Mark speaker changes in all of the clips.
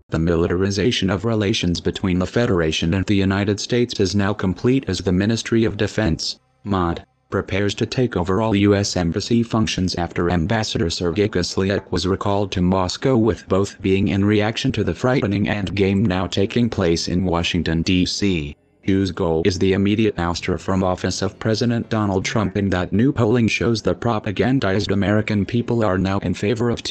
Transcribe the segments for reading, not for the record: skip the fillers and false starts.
Speaker 1: The militarization of relations between the Federation and the United States is now complete as the Ministry of Defense, MOD, prepares to take over all U.S. embassy functions after Ambassador Sergei Kislyak was recalled to Moscow, with both being in reaction to the frightening endgame now taking place in Washington, D.C., whose goal is the immediate ouster from office of President Donald Trump. In that new polling shows the propagandized American people are now in favor of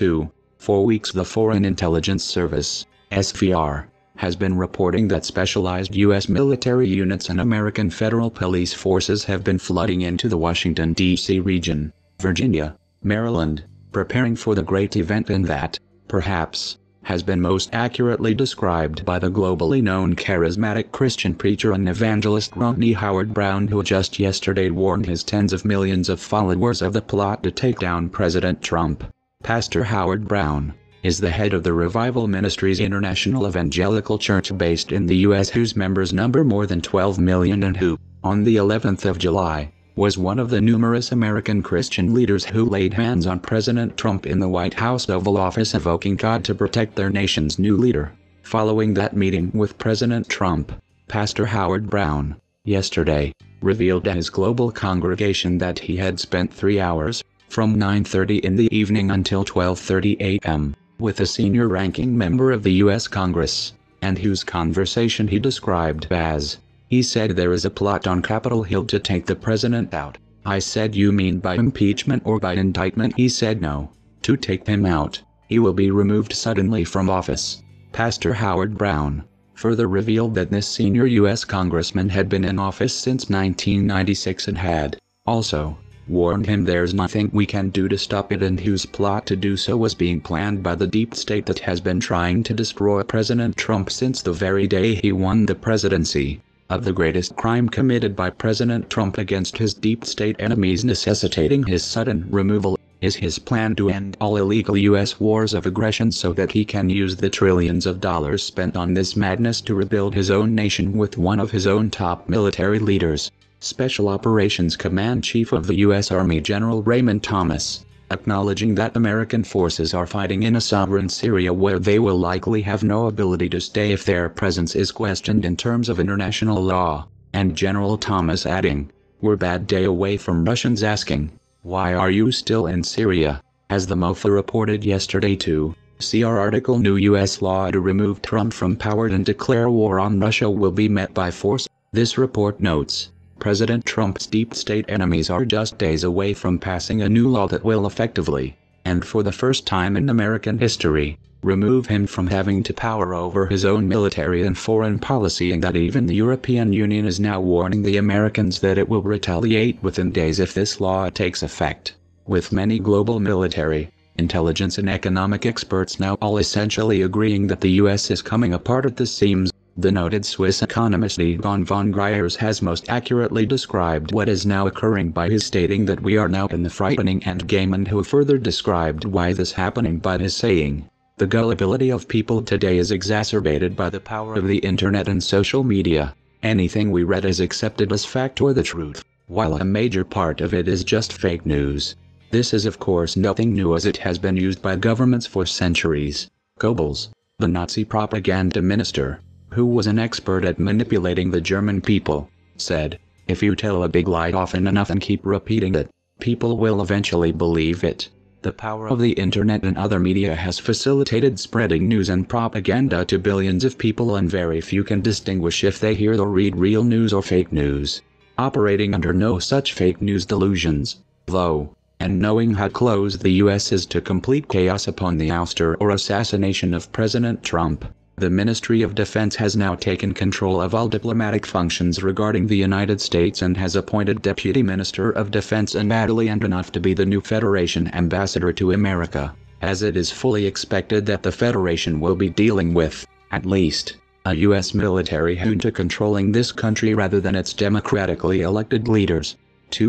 Speaker 1: 4 weeks. The Foreign Intelligence Service, SVR, has been reporting that specialized U.S. military units and American federal police forces have been flooding into the Washington, D.C. region, Virginia, Maryland, preparing for the great event, and that, perhaps, has been most accurately described by the globally known charismatic Christian preacher and evangelist Rodney Howard-Browne, who just yesterday warned his tens of millions of followers of the plot to take down President Trump. Pastor Howard-Browne is the head of the Revival Ministries International Evangelical Church based in the U.S., whose members number more than 12 million, and who, on the 11th of July, was one of the numerous American Christian leaders who laid hands on President Trump in the White House Oval Office, invoking God to protect their nation's new leader. Following that meeting with President Trump, Pastor Howard-Browne, yesterday, revealed to his global congregation that he had spent 3 hours, from 9:30 in the evening until 12:30 a.m., with a senior-ranking member of the U.S. Congress, and whose conversation he described as, "He said there is a plot on Capitol Hill to take the president out. I said, you mean by impeachment or by indictment?" He said no, to take him out. He will be removed suddenly from office. Pastor Howard-Browne further revealed that this senior U.S. congressman had been in office since 1996 and had, also, warned him there's nothing we can do to stop it, and whose plot to do so was being planned by the deep state that has been trying to destroy President Trump since the very day he won the presidency. Of the greatest crime committed by President Trump against his deep state enemies, necessitating his sudden removal, is his plan to end all illegal U.S. wars of aggression so that he can use the trillions of dollars spent on this madness to rebuild his own nation with one of his own top military leaders, Special Operations Command Chief of the U.S. Army General Raymond Thomas, acknowledging that American forces are fighting in a sovereign Syria where they will likely have no ability to stay if their presence is questioned in terms of international law, and General Thomas adding, "We're bad day away from Russians asking, why are you still in Syria?" As the MOFA reported yesterday too, see our article, "New U.S. law to remove Trump from power and declare war on Russia will be met by force." This report notes, President Trump's deep state enemies are just days away from passing a new law that will effectively, and for the first time in American history, remove him from having to power over his own military and foreign policy, and that even the European Union is now warning the Americans that it will retaliate within days if this law takes effect, with many global military, intelligence and economic experts now all essentially agreeing that the U.S. is coming apart at the seams. The noted Swiss economist Egon von Greyerz has most accurately described what is now occurring by his stating that we are now in the frightening endgame, and who further described why this happening by his saying, "The gullibility of people today is exacerbated by the power of the internet and social media. Anything we read is accepted as fact or the truth, while a major part of it is just fake news. This is of course nothing new, as it has been used by governments for centuries." Goebbels, the Nazi propaganda minister, who was an expert at manipulating the German people, said, "If you tell a big lie often enough and keep repeating it, people will eventually believe it." The power of the internet and other media has facilitated spreading news and propaganda to billions of people, and very few can distinguish if they hear or read real news or fake news. Operating under no such fake news delusions, though, and knowing how close the U.S. is to complete chaos upon the ouster or assassination of President Trump, the Ministry of Defense has now taken control of all diplomatic functions regarding the United States and has appointed Deputy Minister of Defense Natalie Andronov to be the new Federation Ambassador to America, as it is fully expected that the Federation will be dealing with, at least, a U.S. military junta controlling this country rather than its democratically elected leaders.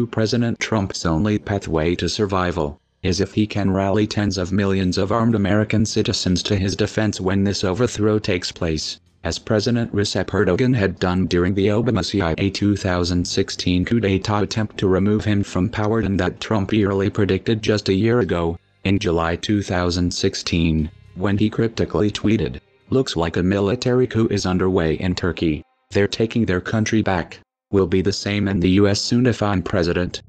Speaker 1: President Trump's only pathway to survival is if he can rally tens of millions of armed American citizens to his defense when this overthrow takes place, as President Recep Erdogan had done during the Obama-CIA 2016 coup d'etat attempt to remove him from power, and that Trump yearly predicted just a year ago, in July 2016, when he cryptically tweeted, Looks like a military coup is underway in Turkey. They're taking their country back. Will be the same in the US soon if I'm president.